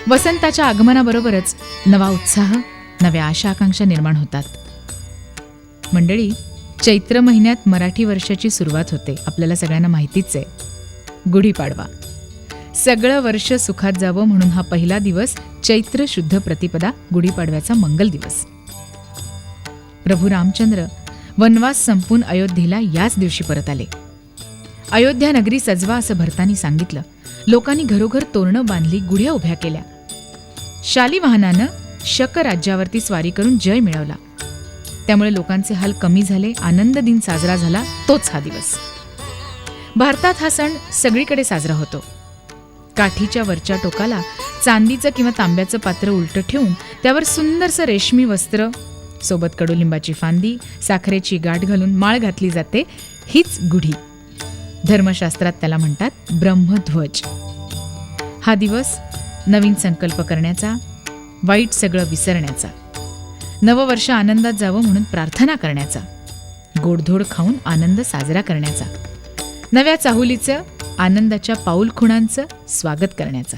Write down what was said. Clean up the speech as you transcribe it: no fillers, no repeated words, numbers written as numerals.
वसंताच्या आगमनाबरोबरच नवा उत्साह, नव्या आशा आकांक्षा निर्माण होतात. मंडळी, चैत्र महिन्यात मराठी वर्षाची सुरुवात होते. आपल्याला सगळ्यांना माहितीच आहे. गुढीपाडवा. सगळं वर्ष सुखात जावं म्हणून हा पहिला दिवस चैत्र शुद्ध प्रतिपदा, गुढीपाडव्याचा मंगल दिवस. प्रभू रामचंद्र वनवास संपून अयोध्येला याच दिवशी परत आले. अयोध्या नगरी सजवा असं भरतानी सांगितलं. लोकांनी घरोघर तोरणं बांधली, गुढ्या उभ्या केल्या. शालिवाहनानं शक राज्यावरती स्वारी करून जय मिळवला. त्यामुळे लोकांचे हाल कमी झाले. आनंद दिन साजरा झाला, तोच हा दिवस. भारतात हा सण सगळीकडे साजरा होतो. काठीच्या वरच्या टोकाला चांदीचं किंवा तांब्याचं पात्र उलटं ठेवून त्यावर सुंदरसं रेशमी वस्त्र, सोबत कडुलिंबाची फांदी, साखरेची गाठ घालून माळ घातली जाते. हीच गुढी. धर्मशास्त्रात त्याला म्हणतात ब्रह्मध्वज. हा दिवस नवीन संकल्प करण्याचा, वाईट सगळं विसरण्याचा, नववर्ष आनंदात जावं म्हणून प्रार्थना करण्याचा, गोडधोड खाऊन आनंद साजरा करण्याचा, नव्या चाहुलीचं, आनंदाच्या पाऊलखुणांचं स्वागत करण्याचा.